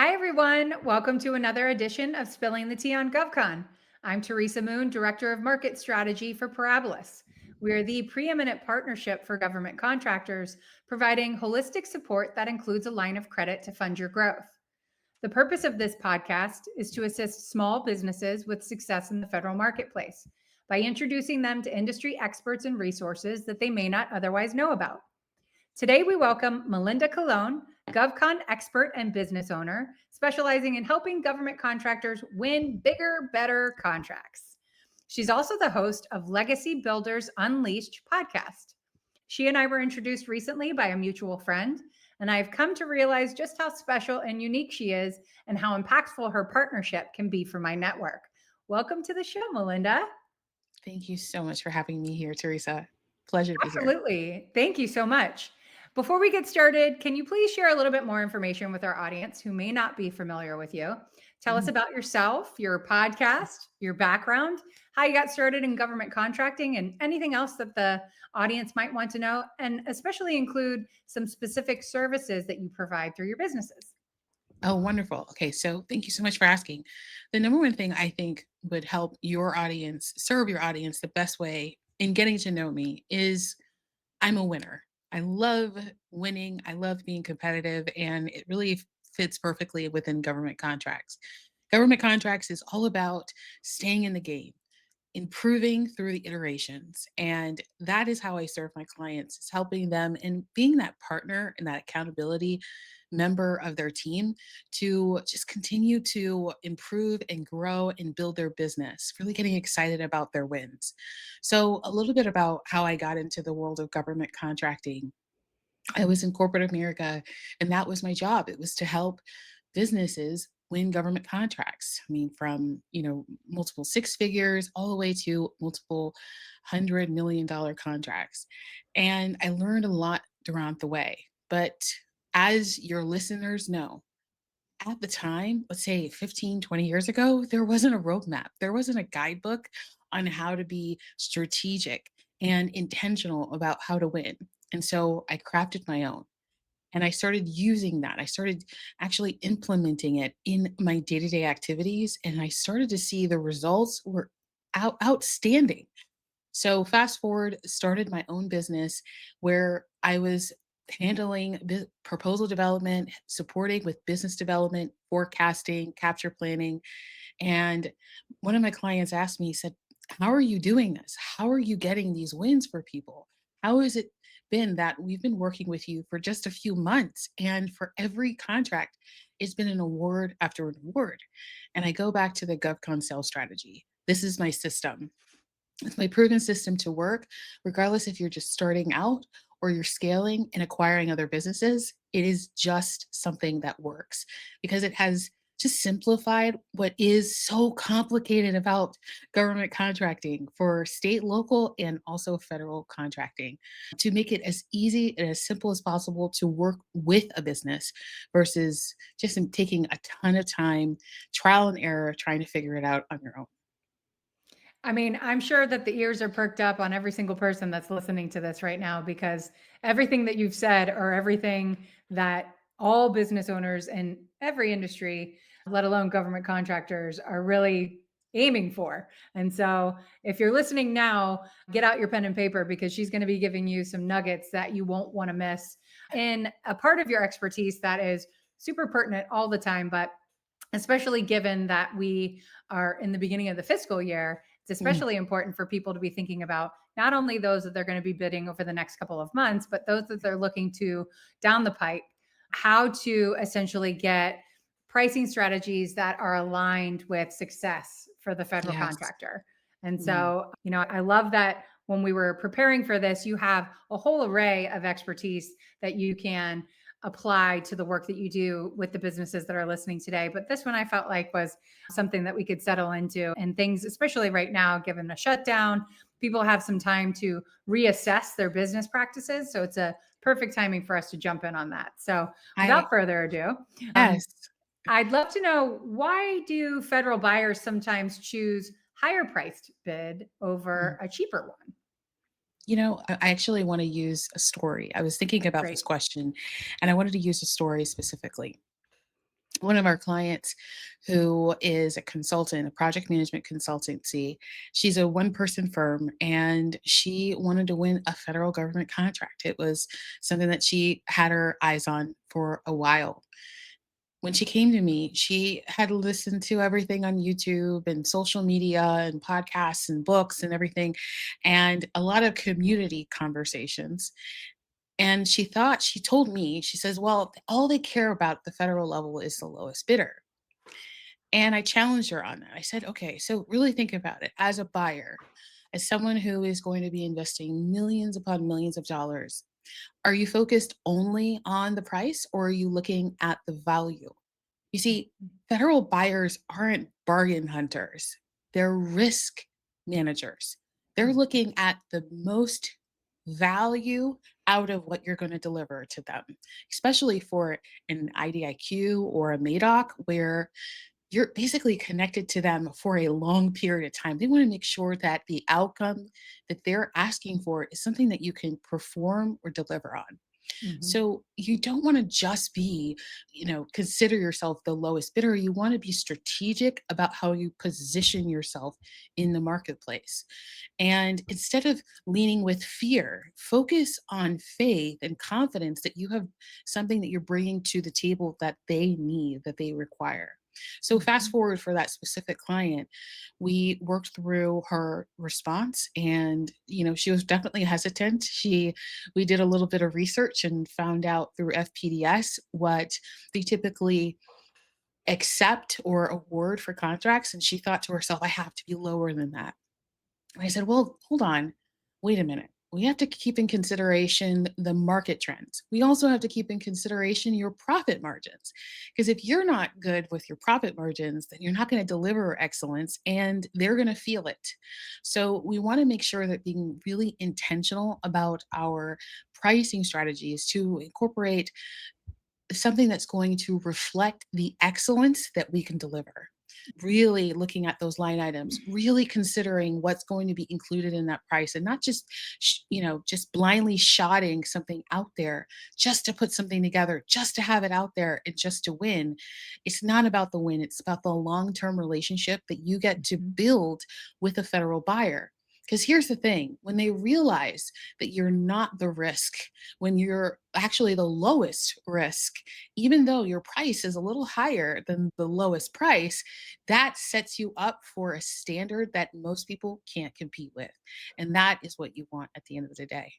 Hi, everyone. Welcome to another edition of Spilling the Tea on GovCon. I'm Teresa Moon, Director of Market Strategy for Parabolis. We're the preeminent partnership for government contractors, providing holistic support that includes a line of credit to fund your growth. The purpose of this podcast is to assist small businesses with success in the federal marketplace by introducing them to industry experts and resources that they may not otherwise know about. Today, we welcome Melinda Colón, GovCon expert and business owner, specializing in helping government contractors win bigger, better contracts. She's also the host of Legacy Builders Unleashed podcast. She and I were introduced recently by a mutual friend, and I've come to realize just how special and unique she is and how impactful her partnership can be for my network. Welcome to the show, Melinda. Thank you so much for having me here, Teresa. Pleasure to be here. Absolutely. Thank you so much. Before we get started, can you please share a little bit more information with our audience who may not be familiar with you? Tell us Mhm. about yourself, your podcast, your background, how you got started in government contracting, and anything else that the audience might want to know, and especially include some specific services that you provide through your businesses. Oh, wonderful. Okay, so thank you so much for asking. The number one thing I think would help your audience serve your audience the best way in getting to know me is I'm a winner. I love winning. I love being competitive, and it really fits perfectly within government contracts. Government contracts is all about staying in the game, improving through the iterations. And that is how I serve my clients, is helping them and being that partner and that accountability member of their team to just continue to improve and grow and build their business, really getting excited about their wins. So, a little bit about how I got into the world of government contracting. I was in corporate America, and that was my job. It was to help businesses win government contracts. I mean, from multiple six figures all the way to multiple $100 million contracts. And I learned a lot throughout the way. But as your listeners know, at the time, let's say 15, 20 years ago, there wasn't a roadmap. There wasn't a guidebook on how to be strategic and intentional about how to win. And so I crafted my own. And I started using that. I started actually implementing it in my day-to-day activities, and I started to see the results were outstanding. So fast forward, started my own business where I was handling proposal development, supporting with business development, forecasting, capture planning. And one of my clients asked me, he said, "How are you doing this? How are you getting these wins for people? How has it been that we've been working with you for just a few months? And for every contract, it's been an award after an award." And I go back to the GovCon sales strategy. This is my system. It's my proven system to work, regardless if you're just starting out or you're scaling and acquiring other businesses. It is just something that works because it has just simplified what is so complicated about government contracting for state, local, and also federal contracting to make it as easy and as simple as possible to work with a business versus just taking a ton of time, trial and error, trying to figure it out on your own. I mean, I'm sure that the ears are perked up on every single person that's listening to this right now because everything that you've said, or everything that all business owners in every industry, let alone government contractors, are really aiming for. And so, if you're listening now, get out your pen and paper because she's going to be giving you some nuggets that you won't want to miss in a part of your expertise that is super pertinent all the time, but especially given that we are in the beginning of the fiscal year, it's Mm, especially important for people to be thinking about not only those that they're going to be bidding over the next couple of months, but those that they're looking to down the pipe, how to essentially get pricing strategies that are aligned with success for the federal yes. contractor. And Mm. so, I love that when we were preparing for this, you have a whole array of expertise that you can apply to the work that you do with the businesses that are listening today. But this one I felt like was something that we could settle into, and things, especially right now, given a shutdown, people have some time to reassess their business practices. So it's a perfect timing for us to jump in on that. So I without further ado, um, yes. I'd love to know, why do federal buyers sometimes choose higher priced bid Mm. over a cheaper one? I actually wanna use a story. I was thinking about Great. this question, and I wanted to use a story specifically. One of our clients who is a consultant, a project management consultancy, she's a one person firm and she wanted to win a federal government contract. It was something that she had her eyes on for a while. When she came to me, she had listened to everything on YouTube and social media and podcasts and books and everything, and a lot of community conversations. And she told me, she says, well, all they care about at the federal level is the lowest bidder. And I challenged her on that. I said, okay, so really think about it as a buyer, as someone who is going to be investing millions upon millions of dollars. Are you focused only on the price or are you looking at the value? You see, federal buyers aren't bargain hunters, they're risk managers. They're Mhm. looking at the most value out of what you're going to deliver to them, especially for an IDIQ or a MADOC, where you're basically connected to them for a long period of time. They want to make sure that the outcome that they're asking for is something that you can perform or deliver on. Mhm. So you don't want to just be, consider yourself the lowest bidder. You want to be strategic about how you position yourself in the marketplace. And instead of leaning with fear, focus on faith and confidence that you have something that you're bringing to the table that they need, that they require. So, fast Mhm. forward for that specific client, we worked through her response and, she was definitely hesitant. We did a little bit of research and found out through FPDS what they typically accept or award for contracts. And she thought to herself, I have to be lower than that. And I said, well, hold on, wait a minute. We have to keep in consideration the market trends. We also have to keep in consideration your profit margins. Because if you're not good with your profit margins, then you're not going to deliver excellence and they're going to feel it. So we want to make sure that being really intentional about our pricing strategies to incorporate something that's going to reflect the excellence that we can deliver. Really looking at those line items, really considering what's going to be included in that price and not just, just blindly shotting something out there just to put something together, just to have it out there and just to win. It's not about the win, it's about the long term relationship that you get to Mhm. build with a federal buyer. Because here's the thing, when they realize that you're not the risk, when you're actually the lowest risk, even though your price is a little higher than the lowest price, that sets you up for a standard that most people can't compete with. And that is what you want at the end of the day.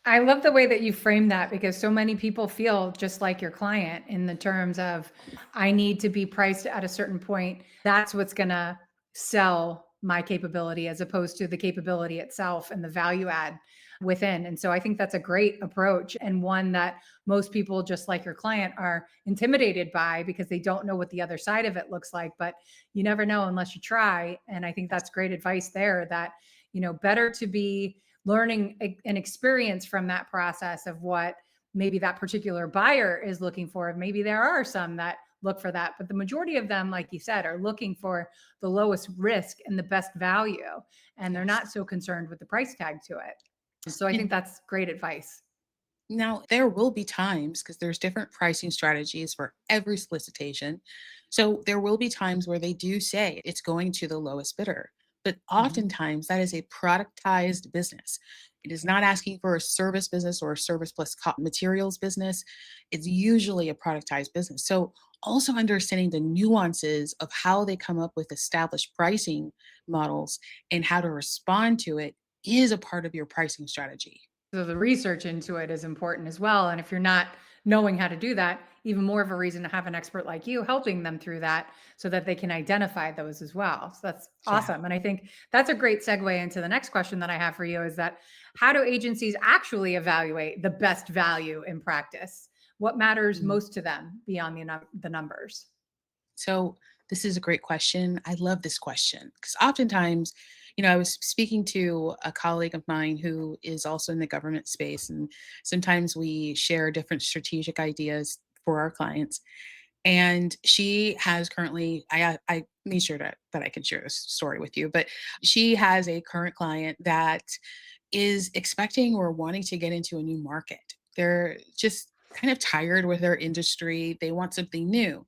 I love the way that you frame that because so many people feel just like your client in the terms of, I need to be priced at a certain point. That's what's going to sell my capability as opposed to the capability itself and the value add within. And so I think that's a great approach and one that most people, just like your client, are intimidated by because they don't know what the other side of it looks like. But you never know unless you try. And I think Yes. that's great advice there that, better to be learning an experience from that process of what maybe that particular buyer is looking for. Maybe there are some that look for that, but the majority of them, like you said, are looking for the lowest risk and the best value. And they're Yes. not so concerned with the price tag to it. And so I think And that's great advice. now, there will be times because there's different pricing strategies for every solicitation. So there will be times where they do say it's going to the lowest bidder. But Mhm. oftentimes that is a productized business. It is not asking for a service business or a service plus materials business. It's usually a productized business. So also understanding the nuances of how they come up with established pricing models and how to respond to it is a part of your pricing strategy. So the research into it is important as well. And if you're not knowing how to do that, even more of a reason to have an expert like you helping them through that so that they can identify those as well. So that's Yeah. awesome. And I think that's a great segue into the next question that I have for you is that how do agencies actually evaluate the best value in practice? What matters most to them beyond the numbers? So this is a great question. I love this question because oftentimes, I was speaking to a colleague of mine who is also in the government space, and sometimes we share different strategic ideas for our clients. And she has currently, I made sure that I can share this story with you, but she has a current client that is expecting or wanting to get into a new market. They're just kind of tired with their industry. They want something new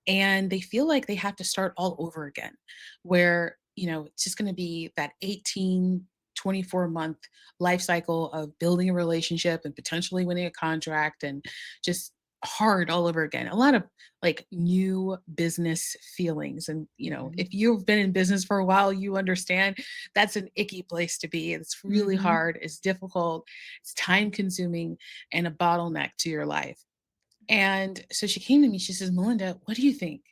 and they feel like they have to start all over again, where, it's just going to be that 18, 24-month life cycle of building a relationship and potentially winning a contract and just hard all over again. A lot of like new business feelings. And, Mhm. if you've been in business for a while, you understand that's an icky place to be. It's really Mhm. hard, it's difficult, it's time consuming, and a bottleneck to your life. And so she came to me, she says, Melinda, what do you think?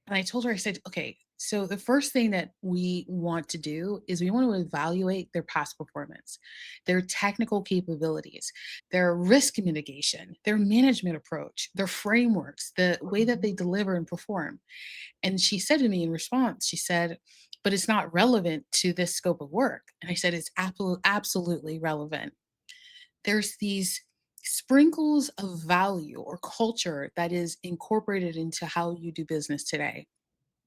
And I told her, I said, okay, so the first thing that we want to do is we want to evaluate their past performance, their technical capabilities, their risk mitigation, their management approach, their frameworks, the way that Mhm. they deliver and perform. And she said to me in response, she said, but it's not relevant to this scope of work. And I said, it's absolutely relevant. There's these sprinkles of value or culture that is incorporated into how you do business today.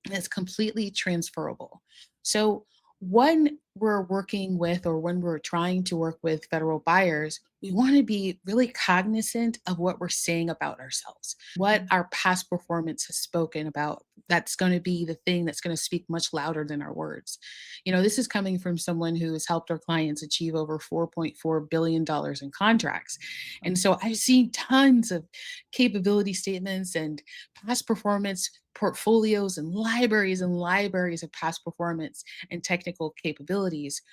It's completely transferable. So when we're working with or when we're trying to work with federal buyers, we want to be really cognizant of what we're saying about ourselves, what Mhm. our past performance has spoken about. That's going to be the thing that's going to speak much louder than our words. This is coming from someone who has helped our clients achieve over $4.4 billion in contracts. And so I've seen tons of capability statements and past performance portfolios and libraries of past performance and technical capabilities.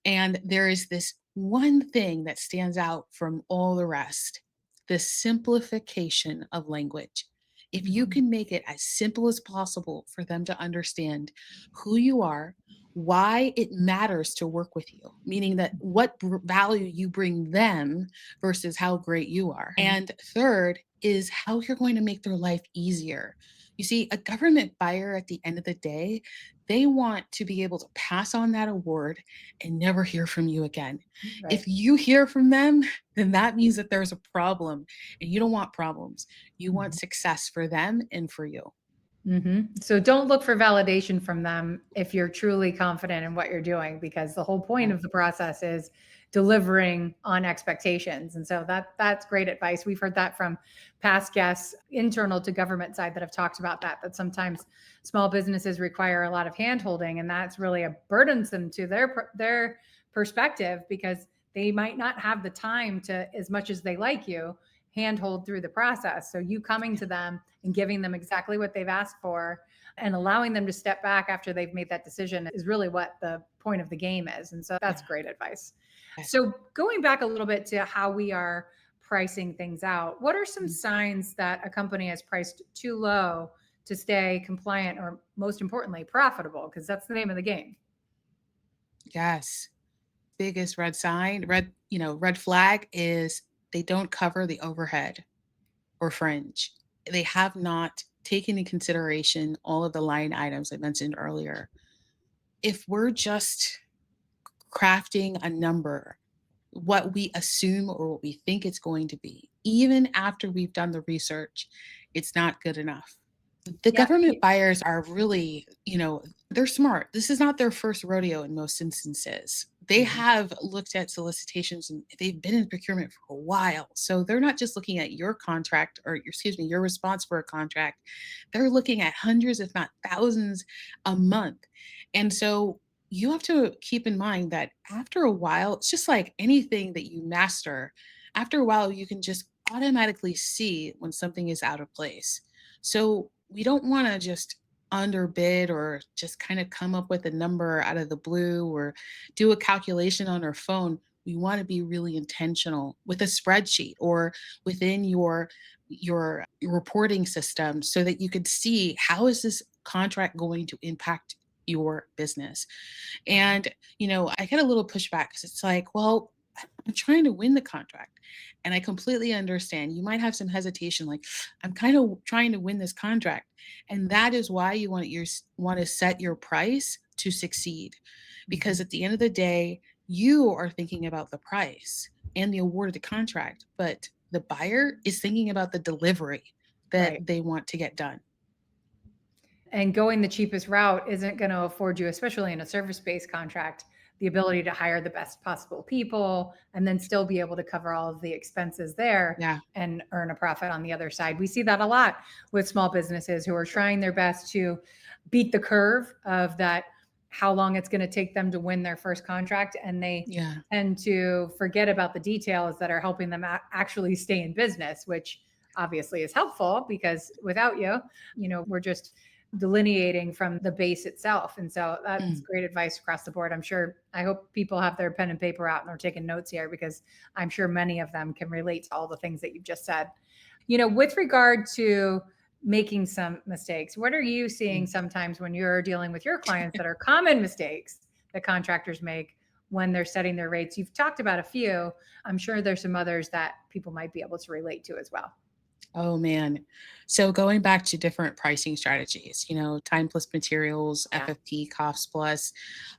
And there is this one thing that stands out from all the rest: the simplification of language. If you Mhm. can make it as simple as possible for them to understand who you are, why it matters to work with you, meaning that what value you bring them versus how great you are. And third is how you're going to make their life easier. You see, a government buyer at the end of the day, they want to be able to pass on that award and never hear from you again. If Right. you hear from them, then that means that there's a problem, and you don't want problems. You want Mhm. success for them and for you. So don't look for validation from them if you're truly confident in what you're doing, because the whole point Yeah. of the process is delivering on expectations. And so that's great advice. We've heard that from past guests, internal to government side, that have talked about that sometimes small businesses require a lot of handholding, and that's really a burdensome to their perspective, because they might not have the time to, as much as they like you, handhold through the process. So you coming to them and giving them exactly what they've asked for and allowing them to step back after they've made that decision is really what the point of the game is. And so that's Yeah. great advice. Yes. So going back a little bit to how we are pricing things out, what are some Mm. signs that a company has priced too low to stay compliant, or most importantly, profitable? Because that's the name of the game. Yes. Biggest red flag is they don't cover the overhead or fringe. They have not taken into consideration all of the line items I mentioned earlier. If we're just crafting a number, what we assume or what we think it's going to be, even after we've done the research, it's not good enough. The Yeah. government buyers are really, they're smart. This is not their first rodeo in most instances. They Mhm. have looked at solicitations and they've been in procurement for a while. So they're not just looking at your contract or, excuse me, your response for a contract. They're looking at hundreds, if not thousands, a month. And so you have to keep in mind that after a while, it's just like anything that you master. After a while, you can just automatically see when something is out of place. So we don't want to just underbid or just kind of come up with a number out of the blue or do a calculation on our phone. We want to be really intentional with a spreadsheet or within your reporting system so that you could see how is this contract going to impact your business. And, I get a little pushback because it's like, well, I'm trying to win the contract. And I completely understand. You might have some hesitation, like, I'm kind of trying to win this contract. And that is why you want to set your price to succeed. Because Mhm. at the end of the day, you are thinking about the price and the award of the contract, but the buyer is thinking about the delivery that Right. they want to get done. And going the cheapest route isn't going to afford you, especially in a service based contract, the ability to hire the best possible people and then still be able to cover all of the expenses there Yeah. and earn a profit on the other side. We see that a lot with small businesses who are trying their best to beat the curve of that, how long it's going to take them to win their first contract. And they Yeah. tend to forget about the details that are helping them actually stay in business, which obviously is helpful because without you, we're just delineating from the base itself. And so that's Mm. great advice across the board. I hope people have their pen and paper out and are taking notes here because I'm sure many of them can relate to all the things that you've just said. With regard to making some mistakes, what are you seeing Mm. sometimes when you're dealing with your clients that are common mistakes that contractors make when they're setting their rates? You've talked about a few. I'm sure there's some others that people might be able to relate to as well. Oh man. So going back to different pricing strategies, time plus materials, Yeah. FFP, cost plus,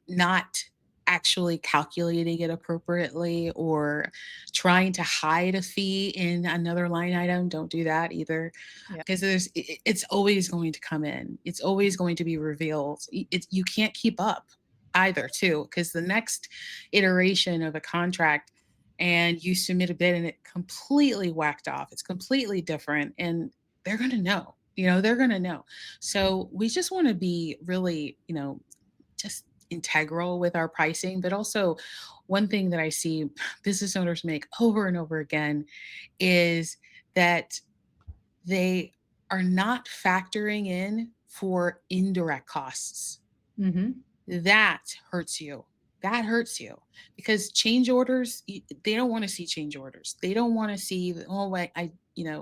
not actually calculating it appropriately or trying to hide a fee in another line item. Don't do that either. Yeah. Because it's always going to come in. It's always going to be revealed. You can't keep up either, too, because the next iteration of a contract and you submit a bid and it completely whacked off. It's completely different and they're going to know. They're going to know. So we just want to be really, just integral with our pricing, but also one thing that I see business owners make over and over again is that they are not factoring in for indirect costs. Hmm. That hurts you. That hurts you because change orders, they don't want to see change orders. They don't want to see, oh, wait,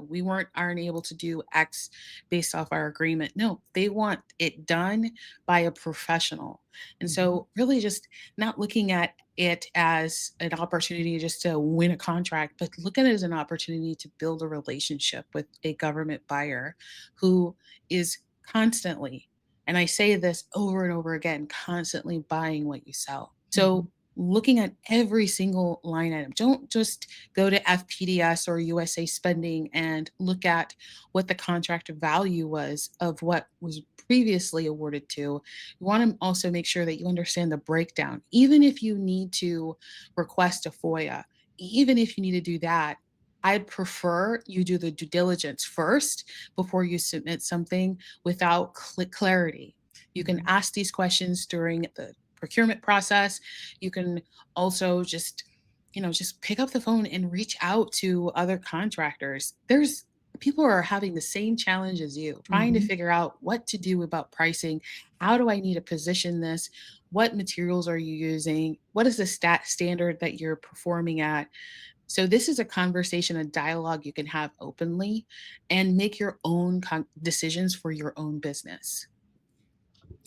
we aren't able to do X based off our agreement. No, they want it done by a professional. And Hmm. so, really, just not looking at it as an opportunity just to win a contract, but look at it as an opportunity to build a relationship with a government buyer who is constantly, and I say this over and over again, constantly buying what you sell. Hmm. So looking at every single line item, don't just go to FPDS or USA spending and look at what the contract value was of what was previously awarded to. You want to also make sure that you understand the breakdown. Even if you need to request a FOIA, even if you need to do that, I'd prefer you do the due diligence first before you submit something without clarity. You can Hmm. ask these questions during the procurement process. You can also just pick up the phone and reach out to other contractors. There's people are having the same challenge as you, trying to Hmm. figure out what to do about pricing. How do I need to position this? What materials are you using? What is the standard that you're performing at? So this is a conversation, a dialogue you can have openly and make your own decisions for your own business.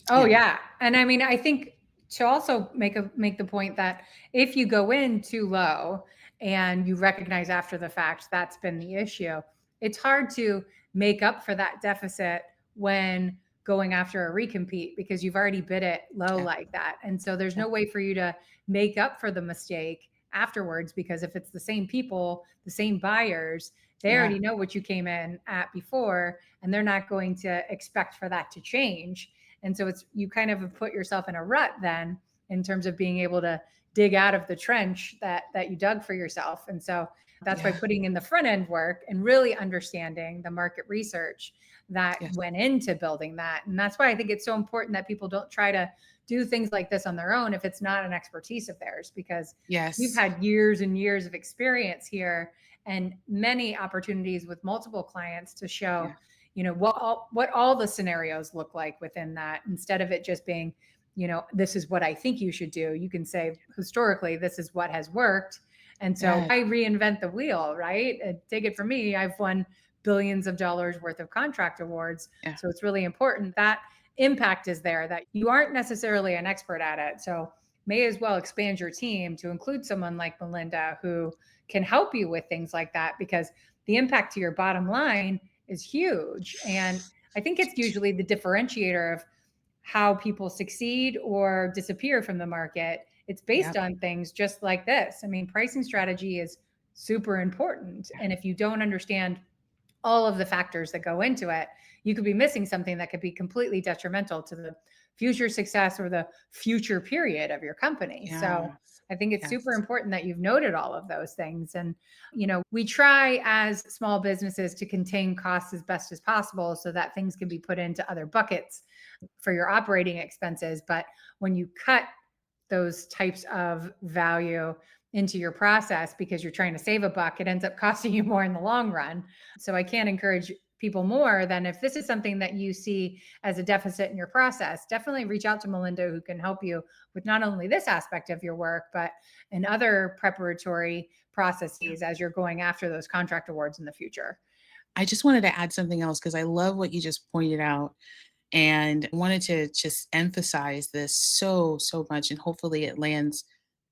Oh Yeah. yeah. And I mean, I think to also make the point that if you go in too low and you recognize after the fact that's been the issue, it's hard to make up for that deficit when going after a recompete because you've already bid it low Yeah. like that. And so there's Yeah. no way for you to make up for the mistake afterwards because if it's the same people, the same buyers, they Yeah. already know what you came in at before and they're not going to expect for that to change. And so it's you kind of put yourself in a rut then in terms of being able to dig out of the trench that you dug for yourself. And so that's why Yeah. putting in the front end work and really understanding the market research that Yes. went into building that. And that's why I think it's so important that people don't try to do things like this on their own if it's not an expertise of theirs, because we've Yes. had years and years of experience here and many opportunities with multiple clients to show Yeah. what all the scenarios look like within that, instead of it just being, this is what I think you should do. You can say historically this is what has worked, and so Yeah. I reinvent the wheel, right? Take it from me, I've won billions of dollars worth of contract awards. Yeah. So it's really important that impact is there, that you aren't necessarily an expert at it. So may as well expand your team to include someone like Melinda who can help you with things like that, because the impact to your bottom line is huge. And I think it's Huge. usually the differentiator of how people succeed or disappear from the market. It's based Yep. on things just like this. I mean, pricing strategy is super important. Yeah. And if you don't understand all of the factors that go into it, you could be missing something that could be completely detrimental to the future success or the future period of your company. So Yes. I think it's super Yes. important that you've noted all of those things. And, we try as small businesses to contain costs as best as possible so that things can be put into other buckets for your operating expenses. But when you cut those types of value into your process because you're trying to save a buck, it ends up costing you more in the long run. So I can't encourage people more than, if this is something that you see as a deficit in your process, definitely reach out to Melinda, who can help you with not only this aspect of your work, but in other preparatory Yeah. processes as you're going after those contract awards in the future. I just wanted to add something else because I love what you just pointed out and wanted to just emphasize this so much, and hopefully it lands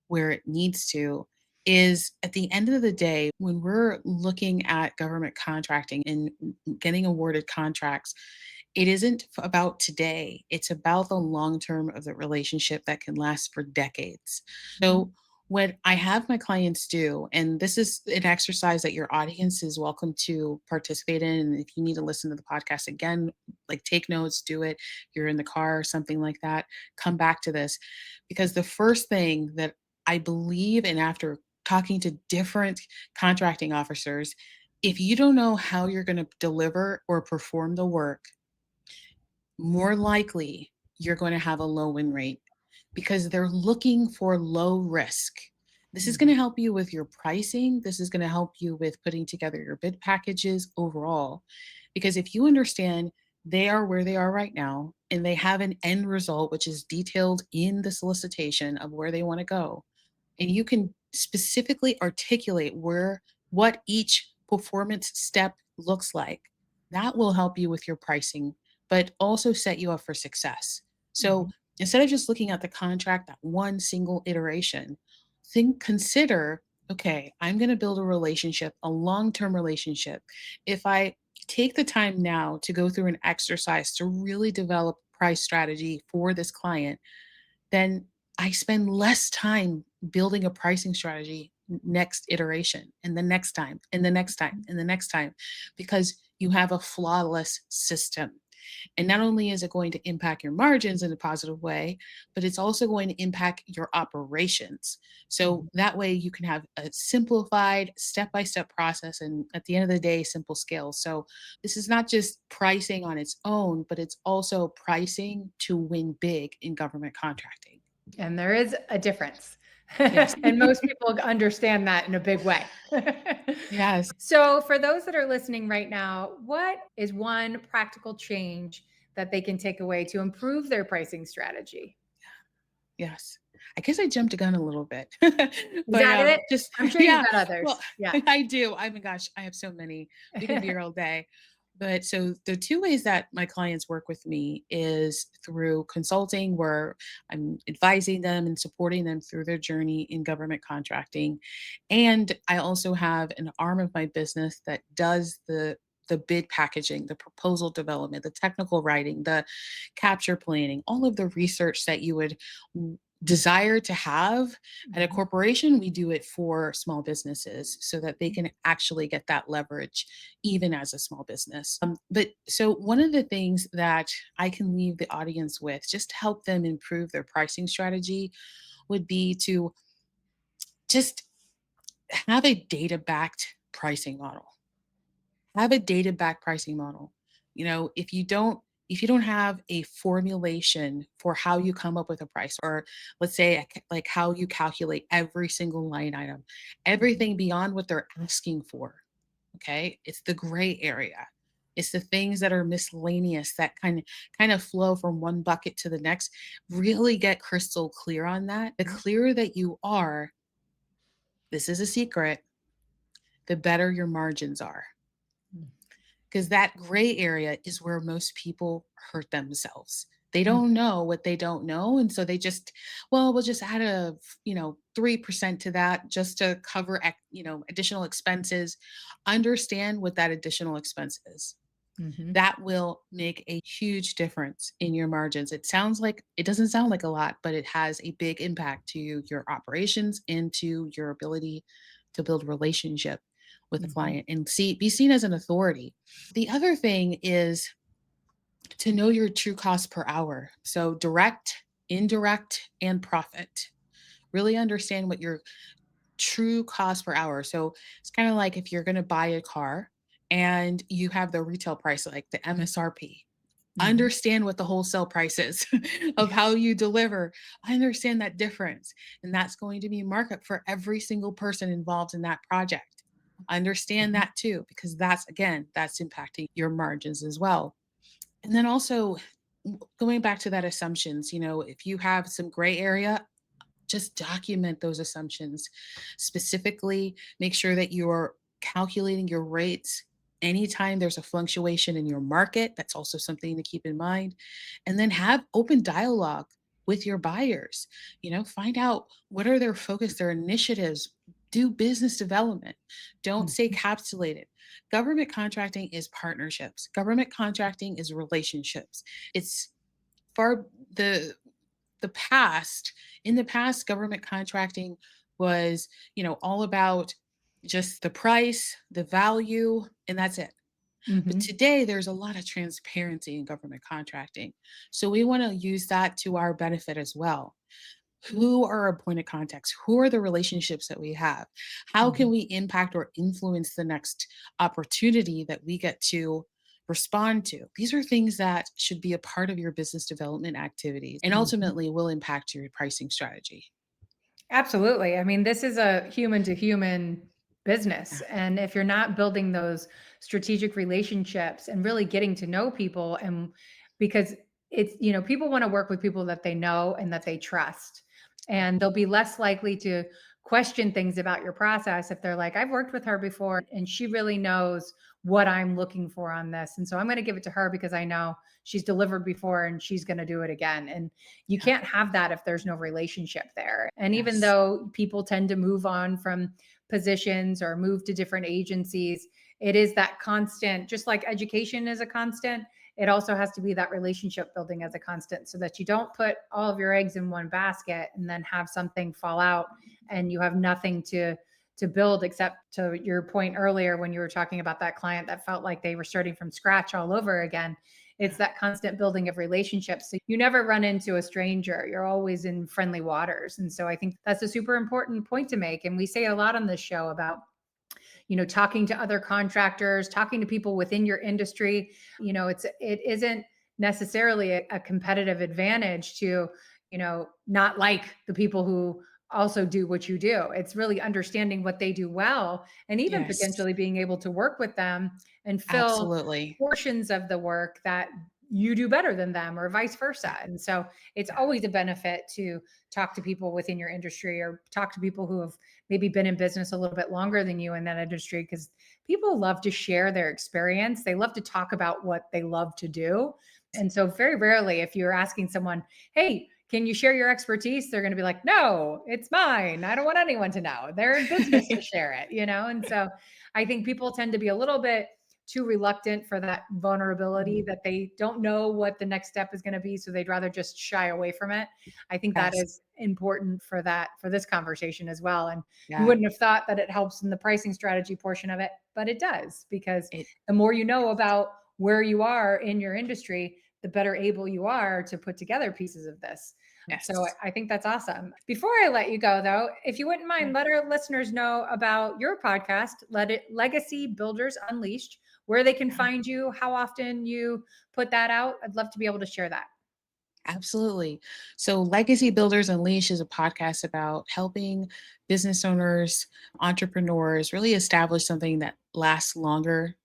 where it needs to. Is at the end of the day, when we're looking at government contracting and getting awarded contracts, it isn't about today. It's about the long term of the relationship that can last for decades. So, what I have my clients do, and this is an exercise that your audience is welcome to participate in. And if you need to listen to the podcast again, like take notes, do it. You're in the car or something like that, come back to this. Because the first thing that I believe, and after talking to different contracting officers, if you don't know how you're going to deliver or perform the work, more likely you're going to have a low win rate because they're looking for low risk. This is going to Mhm. help you with your pricing. This is going to help you with putting together your bid packages overall. Because if you understand they are where they are right now and they have an end result, which is detailed in the solicitation of where they want to go, and you can specifically articulate what each performance step looks like, that will help you with your pricing but also set you up for success. So Mhm. instead of just looking at the contract, that one single iteration, consider, okay, I'm going to build a relationship, a long-term relationship. If I take the time now to go through an exercise to really develop price strategy for this client, then I spend less time building a pricing strategy next iteration and the next time and the next time and the next time because you have a flawless system. And not only is it going to impact your margins in a positive way, but it's also going to impact your operations. So Mhm. that way you can have a simplified step by step process and at the end of the day, simple scales. So this is not just pricing on its own, but it's also pricing to win big in government contracting. And there is a difference. Yes. And most people understand that in a big way. Yes. So, for those that are listening right now, what is one practical change that they can take away to improve their pricing strategy? Yes. I guess I jumped a gun a little bit, Is but that it? just I'm sure you've yeah. got Well, others. Yeah. I do. I my gosh, I have so many. We could be here all day. But so the two ways that my clients work with me is through consulting, where I'm advising them and supporting them through their journey in government contracting, and I also have an arm of my business that does the bid packaging, the proposal development, the technical writing, the capture planning, all of the research that you would desire to have at a Mhm. corporation. We do it for small businesses so that they can actually get that leverage even as a small business. But so one of the things that I can leave the audience with just to help them improve their pricing strategy would be to just have a data backed pricing model. Have a data backed pricing model. If you don't have a formulation for how you come up with a price, or let's say like how you calculate every single line item, Mhm. everything beyond what they're asking for, okay? It's the gray area. It's the things that are miscellaneous that kind of flow from one bucket to the next. Really get crystal clear on that. The clearer that you are, this is a secret, the better your margins are, Mhm. because that gray area is where most people hurt themselves. They Mhm. don't know what they don't know. And so they just, well, we'll just add 3% to that just to cover, additional expenses. Understand what that additional expense is. Mhm. That will make a huge difference in your margins. It doesn't sound like a lot, but it has a big impact to your operations and to your ability to build relationship with the Mhm. client and be seen as an authority. The other thing is to know your true cost per hour. So direct, indirect, and profit. Really understand what your true cost per hour. So it's kind of like if you're going to buy a car and you have the retail price, like the MSRP. Mhm. Understand what the wholesale price is of how you deliver. I understand that difference. And that's going to be markup for every single person involved in that project. Understand Mhm. that too, because that's again, that's impacting your margins as well. And then also going back to that assumptions, if you have some gray area, just document those assumptions. Specifically, make sure that you're calculating your rates anytime there's a fluctuation in your market. That's also something to keep in mind. And then have open dialogue with your buyers. Find out what are their focus, their initiatives. Do business development. Don't stay Mhm. capsulated. Government contracting is partnerships. Government contracting is relationships. It's far the past in the past, government contracting was, all about just the price, the value, and that's it. But Mhm. today there's a lot of transparency in government contracting. So we want to use that to our benefit as well. Who are our point of contacts? Who are the relationships that we have? How can Mhm. we impact or influence the next opportunity that we get to respond to? These are things that should be a part of your business development activities and Mhm. ultimately will impact your pricing strategy. Absolutely. I mean, this is a human to human Yeah. business. And if you're not building those strategic relationships and really getting to know people, and because people want to work with people that they know and that they trust. And they'll be less likely to question things about your process if they're like, I've worked with her before and she really knows what I'm looking for on this. And so I'm going to give it to her because I know she's delivered before and she's going to do it again. And you Yeah. can't have that if there's no relationship there. And even Yes. though people tend to move on from positions or move to different agencies, it is that constant, just like education is a constant, it also has to be that relationship building as a constant so that you don't put all of your eggs in one basket and then have something fall out and you have nothing to build, except to your point earlier when you were talking about that client that felt like they were starting from scratch all over again. It's that constant building of relationships. So you never run into a stranger. You're always in friendly waters. And so I think that's a super important point to make. And we say a lot on this show about talking to other contractors, talking to people within your industry. It isn't necessarily a competitive advantage to not like the people who also do what you do. It's really understanding what they do well, and even Yes. potentially being able to work with them and fill Absolutely. portions of the work that you do better than them, or vice Yeah. versa. And so it's Yeah. always a benefit to talk to people within your industry, or talk to people who have maybe been in business a little bit longer than you in that industry, because people love to share their experience. They love to talk about what they love to do. And so very rarely, if you're asking someone, hey, can you share your expertise? They're going to be like, no, it's mine. I don't want anyone to know. They're in business to share it. And so I think people tend to be a little bit too reluctant for that vulnerability, Mm. that they don't know what the next step is going to be. So they'd rather just shy away from it. I think that Yes. is important for this conversation as well. And you Yeah. wouldn't have thought that it helps in the pricing strategy portion of it, but it does, because It the more you know about where you are in your industry, the better able you are to put together pieces of this. So yes. I think that's awesome. Before I let you go, though, if you wouldn't Yeah. mind, let our listeners know about your podcast, Let It Legacy Builders Unleashed, where they can Yeah. find you, how often you put that out. I'd love to be able to share that. Absolutely. So, Legacy Builders Unleash is a podcast about helping business owners, entrepreneurs really establish something that lasts longer,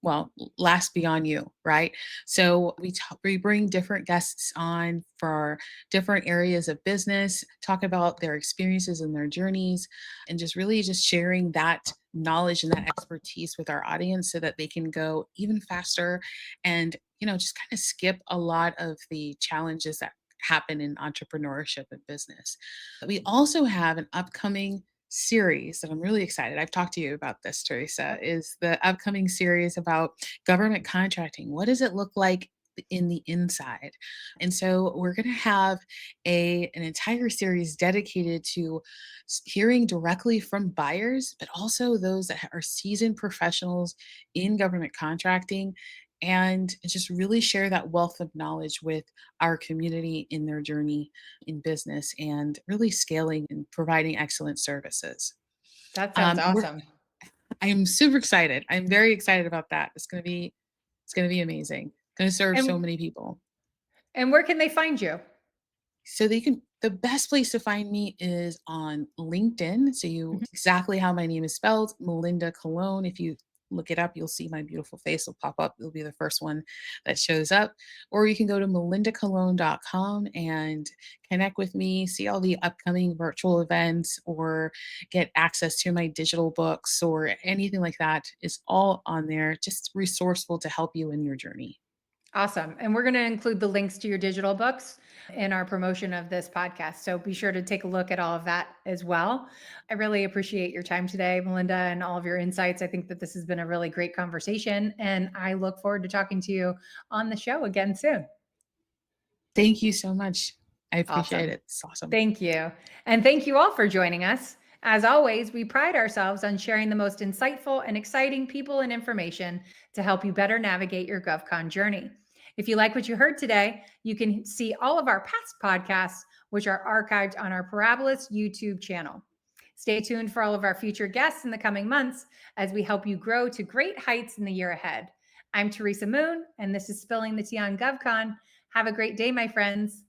well, last beyond you, right? So we bring different guests on for different areas of business, talk about their experiences and their journeys, and just really just sharing that knowledge and that expertise with our audience so that they can go even faster and just kind of skip a lot of the challenges that happen in entrepreneurship and business. We also have an upcoming series that I'm really excited. I've talked to you about this, Teresa, is the upcoming series about government contracting. What does it look like in the inside? And so we're going to have an entire series dedicated to hearing directly from buyers, but also those that are seasoned professionals in government contracting and just really share that wealth of knowledge with our community in their journey in business and really scaling and providing excellent services. That sounds We're awesome. I'm super excited. I'm very excited about that. It's gonna be amazing. Gonna serve so And many people. and where can they find you? So the best place to find me is on LinkedIn. So you Mhm. exactly how my name is spelled, Melinda Colón. If you look it up, you'll see my beautiful face will pop up. It'll be the first one that shows up. Or you can go to melindacolon.com and connect with me, see all the upcoming virtual events, or get access to my digital books or anything like that. Is all on there. Just resourceful to help you in your journey. Awesome. And we're going to include the links to your digital books in our promotion of this podcast. So be sure to take a look at all of that as well. I really appreciate your time today, Melinda, and all of your insights. I think that this has been a really great conversation, and I look forward to talking to you on the show again soon. Thank you so much. I appreciate Awesome. it. It's awesome. Thank you. And thank you all for joining us. As always, we pride ourselves on sharing the most insightful and exciting people and information to help you better navigate your GovCon journey. If you like what you heard today, you can see all of our past podcasts, which are archived on our Parabolas YouTube channel. Stay tuned for all of our future guests in the coming months as we help you grow to great heights in the year ahead. I'm Teresa Moon, and this is Spilling the Tea on GovCon. Have a great day, my friends.